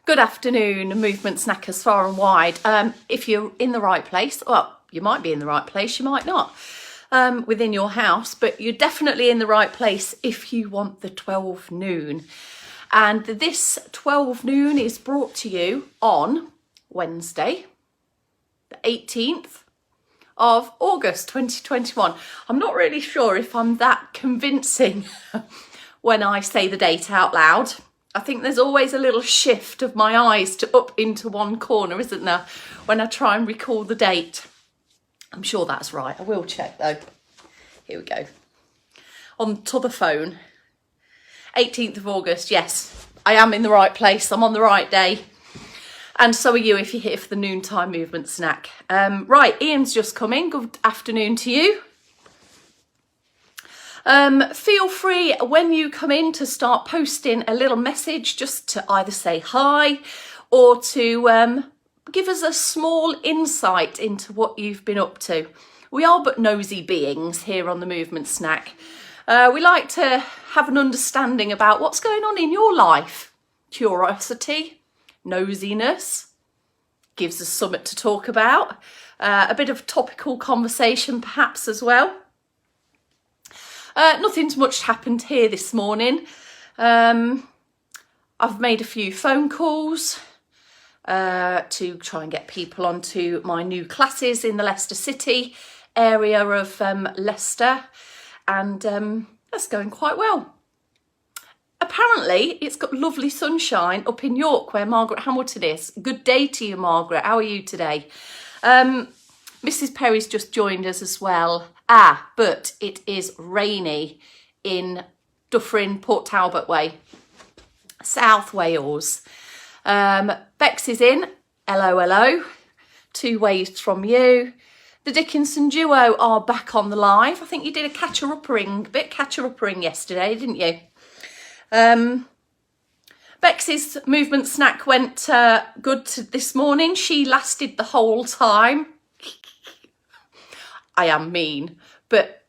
Good afternoon, movement snackers far and wide. If you're in the right place, well, you might be in the right place, you might not, within your house, but you're definitely in the right place if you want the 12 noon. And this 12 noon is brought to you on Wednesday, the 18th of August 2021. I'm not really sure if I'm that convincing when I say the date out loud. I think there's always a little shift of my eyes to up into one corner, isn't there, when I try and recall the date. I'm sure that's right. I will check though. Here we go. On to the phone. 18th of August, yes, I am in the right place. I'm on the right day. And so are you if you're here for the noontime movement snack. Right, Ian's just come in. Good afternoon to you. Feel free when you come in to start posting a little message just to either say hi or to give us a small insight into what you've been up to. We are but nosy beings here on the Movement Snack. We like to have an understanding about what's going on in your life. Curiosity, nosiness, gives us something to talk about. A bit of topical conversation perhaps as well. Nothing's much happened here this morning. I've made a few phone calls to try and get people onto my new classes in the Leicester City area of Leicester, and that's going quite well. Apparently, it's got lovely sunshine up in York where Margaret Hamilton is. Good day to you, Margaret. How are you today? Mrs. Perry's just joined us as well. But it is rainy in Dufferin, Port Talbot way, South Wales. Bex is in. Hello, hello. 2 waves from you. The Dickinson duo are back on the live. I think you did a catcher-uppering yesterday, didn't you? Bex's movement snack went good this morning. She lasted the whole time. I am mean, but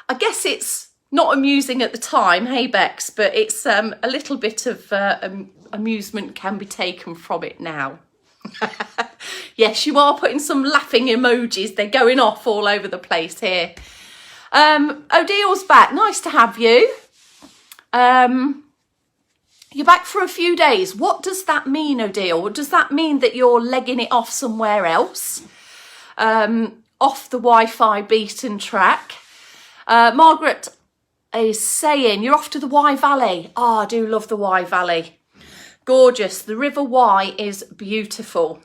I guess it's not amusing at the time, hey Bex, but it's a little bit of amusement can be taken from it now. Yes, you are putting some laughing emojis. They're going off all over the place here. Odil's back. Nice to have you. You're back for a few days. What does that mean, Odile? Does that mean that you're legging it off somewhere else? Off the Wi-Fi beaten track. Margaret is saying you're off to the Wye Valley. Oh, I do love the Wye Valley. Gorgeous. The River Wye is beautiful.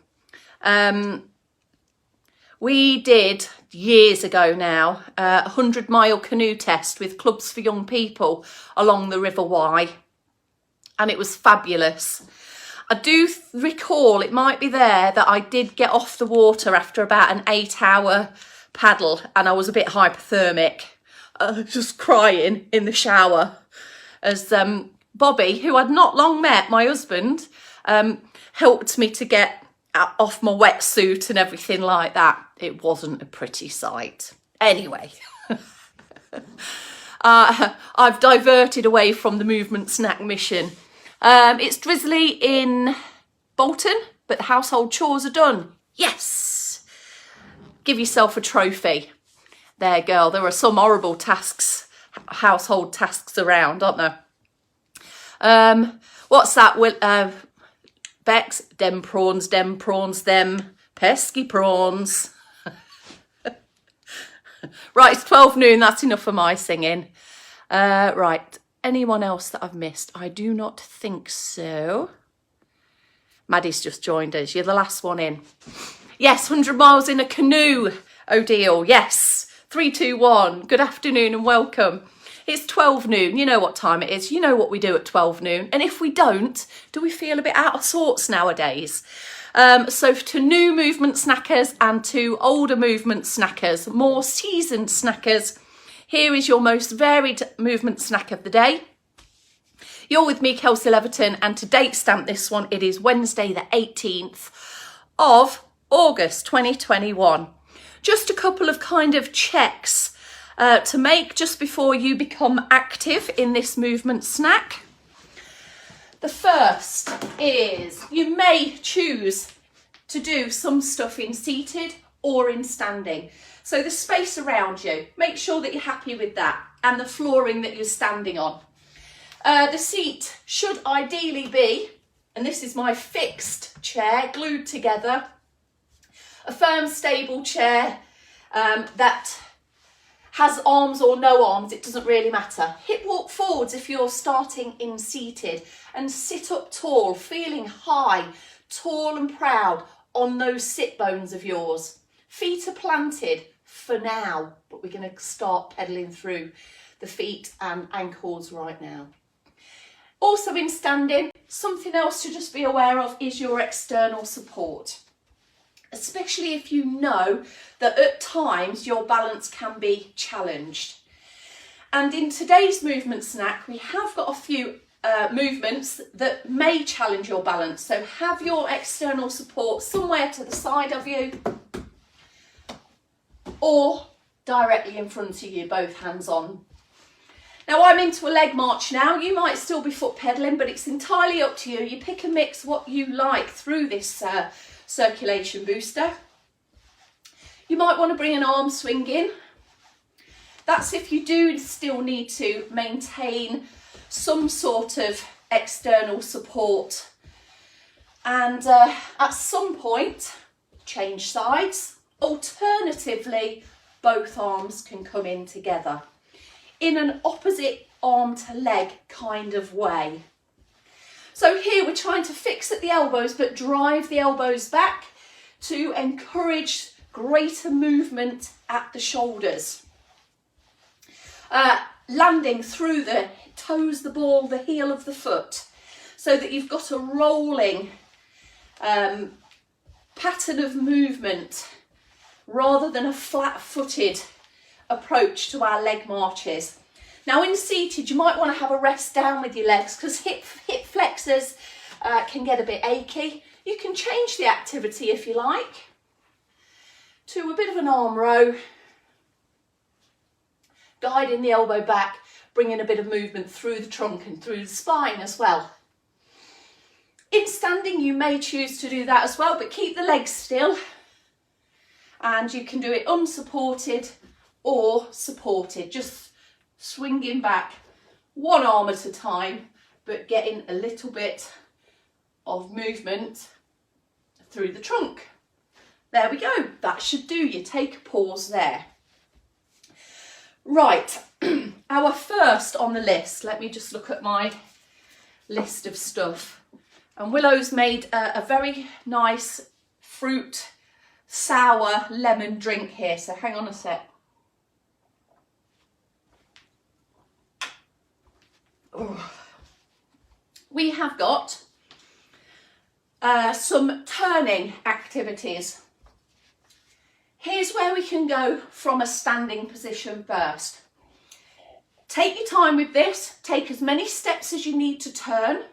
We did years ago now a 100-mile canoe test with Clubs for Young People along the River Wye, and it was fabulous. I do recall, it might be there, that I did get off the water after about an 8-hour paddle and I was a bit hypothermic, just crying in the shower as Bobby, who I'd not long met, my husband, helped me to get off my wetsuit and everything like that. It wasn't a pretty sight. Anyway, I've diverted away from the movement snack mission. It's drizzly in Bolton, but the household chores are done. Yes! Give yourself a trophy. There, girl. There are some horrible tasks, household tasks around, aren't there? What's that? Bex? Dem prawns, them pesky prawns. Right, it's 12 noon. That's enough for my singing. Right. Anyone else that I've missed? I do not think so. Maddie's just joined us. You're the last one in. Yes, 100 miles in a canoe, Odile. Yes. 3, 2, 1. Good afternoon and welcome. It's 12 noon. You know what time it is. You know what we do at 12 noon. And if we don't, do we feel a bit out of sorts nowadays? So to new movement snackers and to older movement snackers, more seasoned snackers, here is your most varied movement snack of the day. You're with me, Kelsey Leverton, and to date stamp this one, it is Wednesday the 18th of August 2021. Just a couple of kind of checks to make just before you become active in this movement snack. The first is you may choose to do some stuff in seated or in standing. So the space around you, make sure that you're happy with that, and the flooring that you're standing on. The seat should ideally be, and this is my fixed chair, glued together, a firm, stable chair that has arms or no arms, it doesn't really matter. Hip walk forwards if you're starting in seated, and sit up tall, feeling high, tall and proud on those sit bones of yours. Feet are planted for now, but we're going to start pedaling through the feet and ankles right now. Also in standing, something else to just be aware of is your external support. Especially if you know that at times your balance can be challenged. And in today's movement snack, we have got a few movements that may challenge your balance. So have your external support somewhere to the side of you or directly in front of you, both hands on. Now I'm into a leg march now. You might still be foot pedaling, but it's entirely up to you. You pick and mix what you like through this circulation booster. You might want to bring an arm swing in. That's if you do still need to maintain some sort of external support, and at some point change sides. Alternatively, both arms can come in together in an opposite arm to leg kind of way. So here we're trying to fix at the elbows but drive the elbows back to encourage greater movement at the shoulders. Landing through the toes, the ball, the heel of the foot, so that you've got a rolling pattern of movement rather than a flat-footed approach to our leg marches. Now in seated, you might want to have a rest down with your legs because hip flexors can get a bit achy. You can change the activity if you like to a bit of an arm row, guiding the elbow back, bringing a bit of movement through the trunk and through the spine as well. In standing, you may choose to do that as well, but keep the legs still, and you can do it unsupported or supported, just swinging back one arm at a time, but getting a little bit of movement through the trunk. There we go, that should do you. Take a pause there. Right, our first on the list, let me just look at my list of stuff. And Willow's made a very nice fruit sour lemon drink here, so hang on a sec. Oh. We have got some turning activities. Here's where we can go from a standing position first. Take your time with this, take as many steps as you need to turn,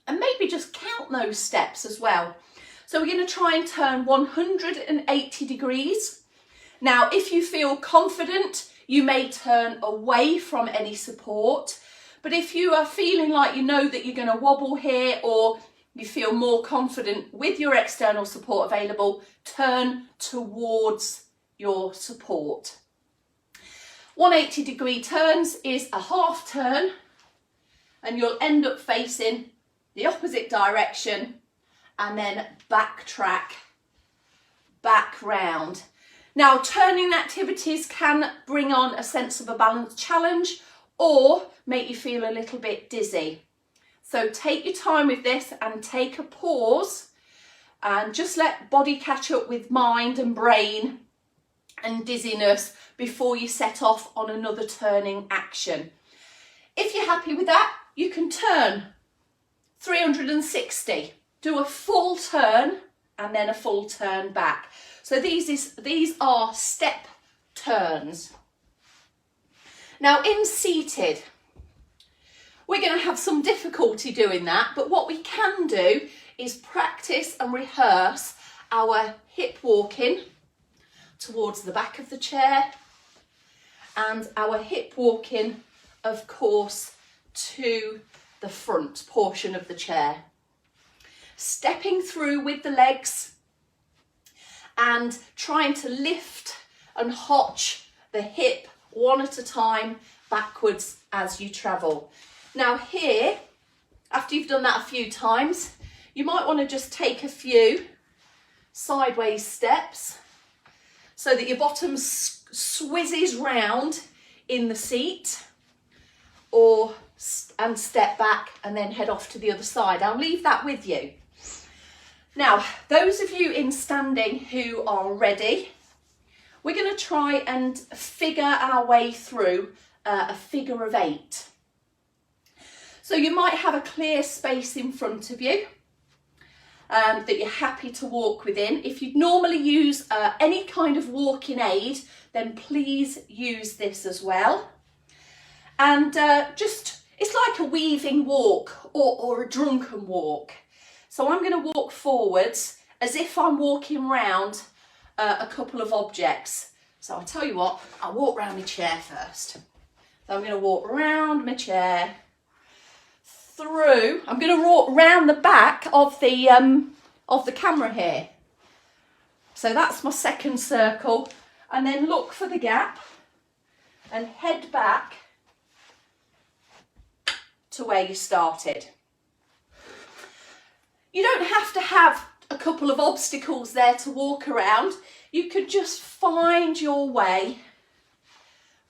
and maybe just count those steps as well. So we're going to try and turn 180 degrees. Now, if you feel confident, you may turn away from any support, but if you are feeling like you know that you're going to wobble here, or you feel more confident with your external support available, turn towards your support. 180 degree turns is a half turn, and you'll end up facing the opposite direction and then backtrack back round. Now, turning activities can bring on a sense of a balance challenge or make you feel a little bit dizzy. So take your time with this and take a pause and just let body catch up with mind and brain and dizziness before you set off on another turning action. If you're happy with that, you can turn 360, do a full turn and then a full turn back. So these are step turns. Now in seated, we're going to have some difficulty doing that, but what we can do is practice and rehearse our hip walking towards the back of the chair and our hip walking, of course, to the front portion of the chair. Stepping through with the legs and trying to lift and hotch the hip one at a time backwards as you travel. Now here, after you've done that a few times, you might want to just take a few sideways steps so that your bottom swizzes round in the seat, and step back and then head off to the other side. I'll leave that with you. Now, those of you in standing who are ready, we're going to try and figure our way through a figure of 8. So you might have a clear space in front of you that you're happy to walk within. If you'd normally use any kind of walking aid, then please use this as well. And it's like a weaving walk or a drunken walk. So I'm going to walk forwards as if I'm walking round a couple of objects. So I'll tell you what, I'll walk round my chair first. So I'm going to walk round my chair, through. I'm going to walk round the back of the camera here. So that's my second circle, and then look for the gap and head back to where you started. You don't have to have a couple of obstacles there to walk around. You could just find your way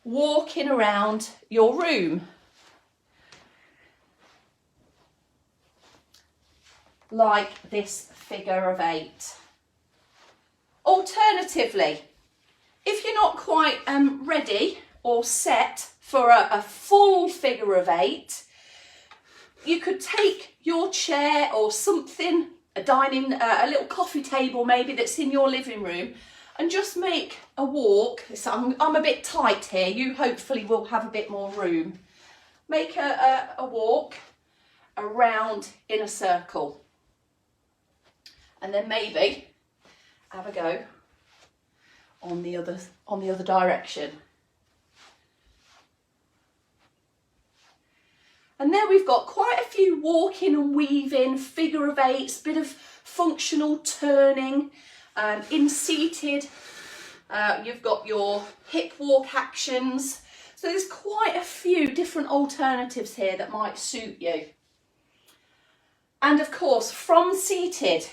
walking around your room. Like this figure of 8. Alternatively, if you're not quite ready or set for a full figure of 8, you could take your chair or something, a little coffee table maybe that's in your living room, and just make a walk. So I'm a bit tight here, you hopefully will have a bit more room. Make a walk around in a circle. And then maybe have a go on the other direction. And there we've got quite a few walking and weaving, figure of 8s, bit of functional turning. In seated, you've got your hip walk actions. So there's quite a few different alternatives here that might suit you. And of course, from seated,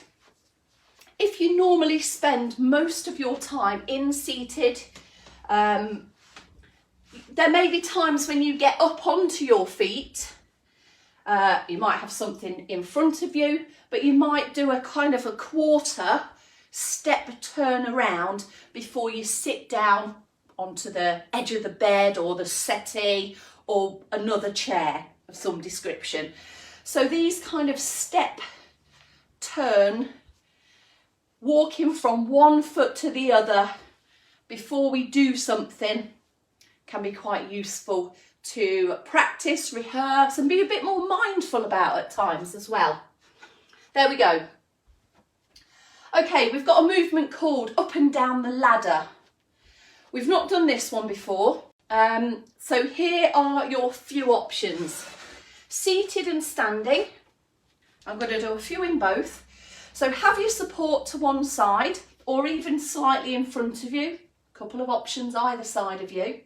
if you normally spend most of your time in seated, there may be times when you get up onto your feet. You might have something in front of you, but you might do a kind of a quarter step turn around before you sit down onto the edge of the bed or the settee or another chair of some description. So these kind of step turn, walking from one foot to the other before we do something, can be quite useful to practice, rehearse, and be a bit more mindful about at times as well. There we go. Okay, we've got a movement called up and down the ladder. We've not done this one before. So here are your few options. Seated and standing. I'm going to do a few in both. So have your support to one side or even slightly in front of you. A couple of options either side of you.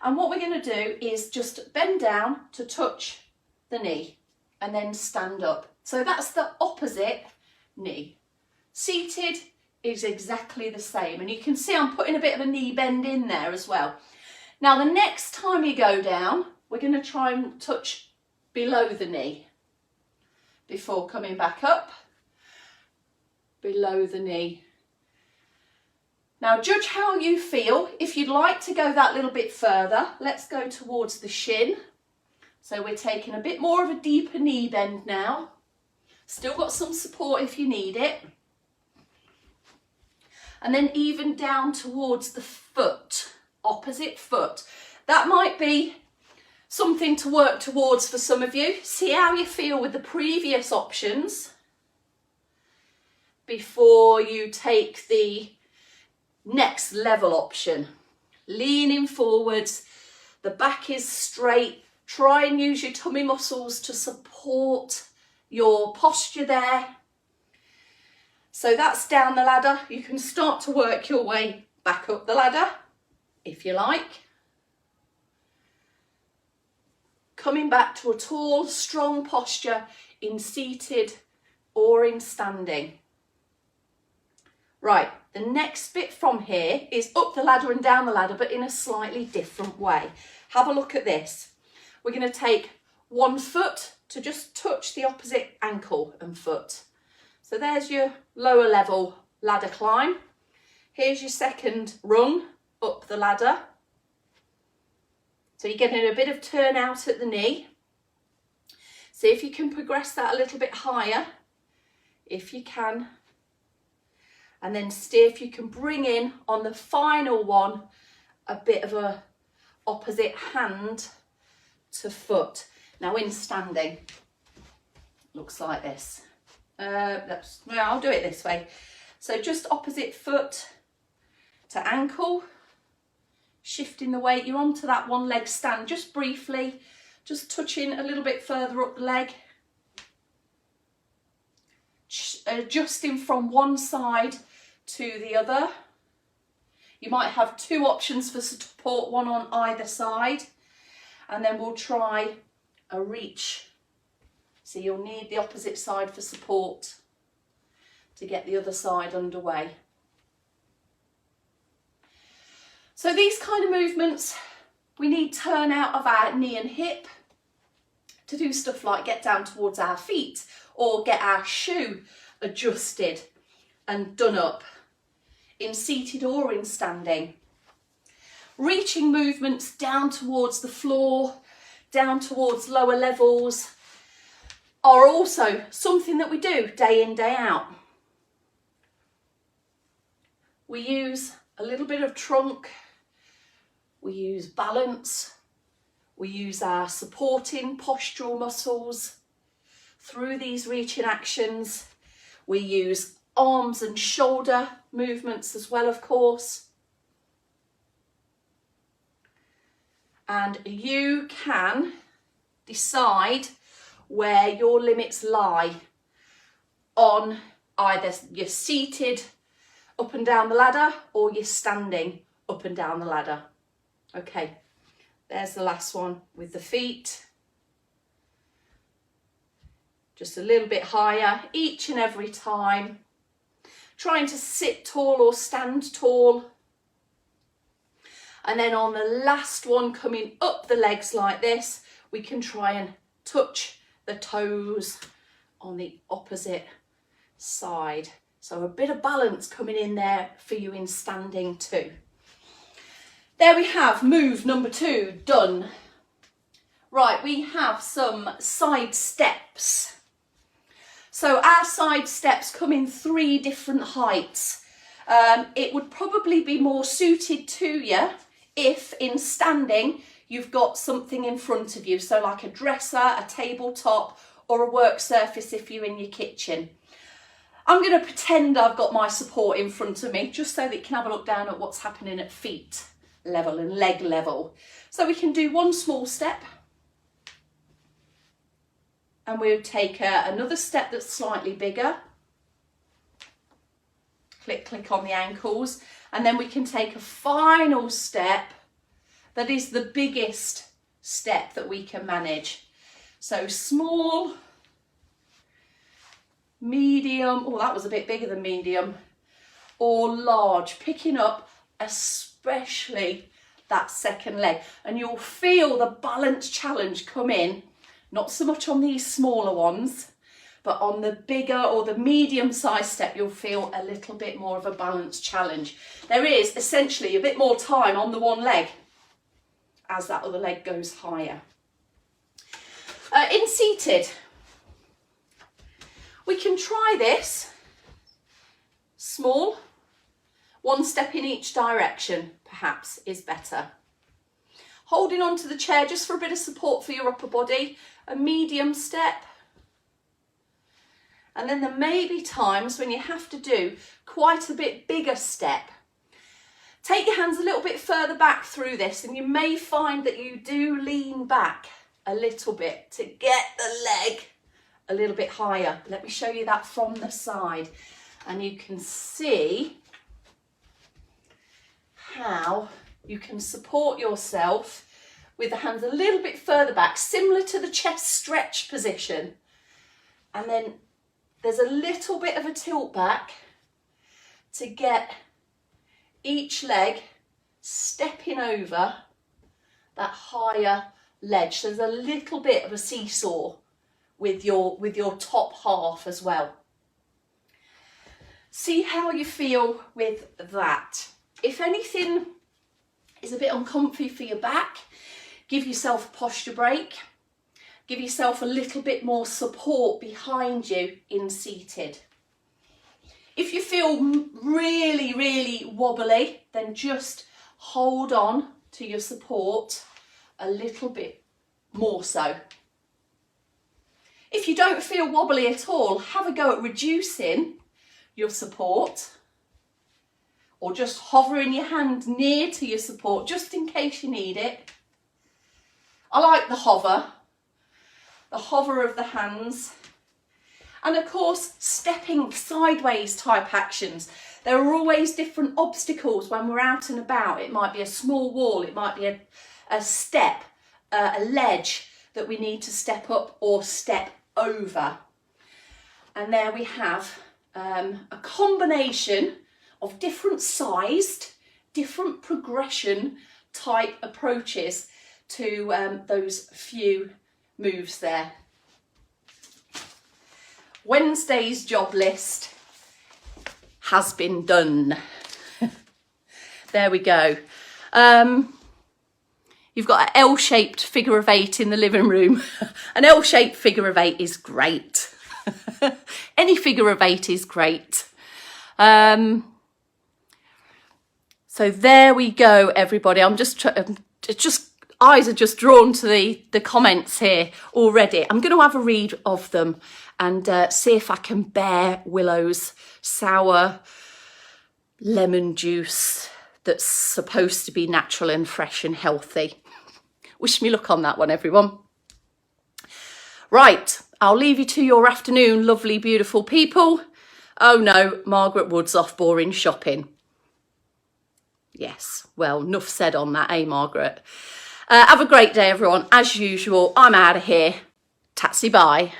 And what we're going to do is just bend down to touch the knee and then stand up. So that's the opposite knee. Seated is exactly the same. And you can see I'm putting a bit of a knee bend in there as well. Now the next time you go down, we're going to try and touch below the knee before coming back up. Below the knee. Now judge how you feel. If you'd like to go that little bit further, let's go towards the shin. So we're taking a bit more of a deeper knee bend now. Still got some support if you need it. And then even down towards the foot, opposite foot. That might be something to work towards for some of you. See how you feel with the previous options before you take the next level option. Leaning forwards, the back is straight, Try and use your tummy muscles to support your posture there. So that's down the ladder. You can start to work your way back up the ladder if you like. Coming back to a tall, strong posture in seated or in standing. Right, the next bit from here is up the ladder and down the ladder, but in a slightly different way. Have a look at this. We're going to take one foot to just touch the opposite ankle and foot. So there's your lower level ladder climb. Here's your second rung up the ladder. So you're getting a bit of turnout at the knee. See if you can progress that a little bit higher, if you can. And then see if you can bring in on the final one a bit of a opposite hand to foot. Now in standing, looks like this. I'll do it this way. So just opposite foot to ankle, shifting the weight. You're onto that one leg stand just briefly, just touching a little bit further up the leg. Adjusting from one side to the other. You might have two options for support, one on either side. And then we'll try a reach. So you'll need the opposite side for support to get the other side underway. So these kind of movements, we need turnout of our knee and hip to do stuff like get down towards our feet or get our shoe adjusted and done up in seated or in standing. Reaching movements down towards the floor, down towards lower levels, are also something that we do day in, day out. We use a little bit of trunk, we use balance, we use our supporting postural muscles through these reaching actions. We use arms and shoulder movements as well, of course. And you can decide where your limits lie on either you're seated up and down the ladder or you're standing up and down the ladder. Okay, there's the last one with the feet. Just a little bit higher each and every time. Trying to sit tall or stand tall. And then on the last one, coming up the legs like this, we can try and touch the toes on the opposite side. So a bit of balance coming in there for you in standing too. There we have move number 2 done. Right, we have some side steps. So our side steps come in 3 different heights. It would probably be more suited to you if in standing you've got something in front of you, so like a dresser, a tabletop or a work surface if you're in your kitchen. I'm going to pretend I've got my support in front of me just so that you can have a look down at what's happening at feet level and leg level. So we can do one small step and we'll take another step that's slightly bigger. Click, click on the ankles, and then we can take a final step that is the biggest step that we can manage. So small, medium, oh that was a bit bigger than medium, or large, picking up especially that second leg. And you'll feel the balance challenge come in, not so much on these smaller ones, but on the bigger or the medium size step, you'll feel a little bit more of a balance challenge. There is essentially a bit more time on the one leg as that other leg goes higher. In seated, we can try this small, one step in each direction perhaps is better. Holding onto the chair just for a bit of support for your upper body, a medium step. And then there may be times when you have to do quite a bit bigger step. Take your hands a little bit further back through this and you may find that you do lean back a little bit to get the leg a little bit higher. Let me show you that from the side, and you can see how you can support yourself with the hands a little bit further back, similar to the chest stretch position. And then there's a little bit of a tilt back to get each leg stepping over that higher ledge. So there's a little bit of a seesaw with your top half as well. See how you feel with that. If anything is a bit uncomfy for your back, give yourself a posture break. Give yourself a little bit more support behind you in seated. If you feel really, really wobbly, then just hold on to your support a little bit more so. If you don't feel wobbly at all, have a go at reducing your support, or just hovering your hand near to your support just in case you need it. I like the hover of the hands. And of course, stepping sideways type actions. There are always different obstacles when we're out and about. It might be a small wall, it might be a step, a ledge that we need to step up or step over. And there we have a combination of different sized, different progression type approaches to those few moves there. Wednesday's job list has been done. There we go. You've got an L-shaped figure of 8 in the living room. An L-shaped figure of 8 is great. Any figure of 8 is great. So there we go, everybody. I'm just eyes are just drawn to the comments here already. I'm going to have a read of them and see if I can bear Willow's sour lemon juice that's supposed to be natural and fresh and healthy. Wish me luck on that one, everyone. Right, I'll leave you to your afternoon, lovely, beautiful people. Oh no, Margaret Wood's off boring shopping. Yes, well, enough said on that, eh, Margaret? Have a great day, everyone. As usual, I'm out of here. Tatsy bye.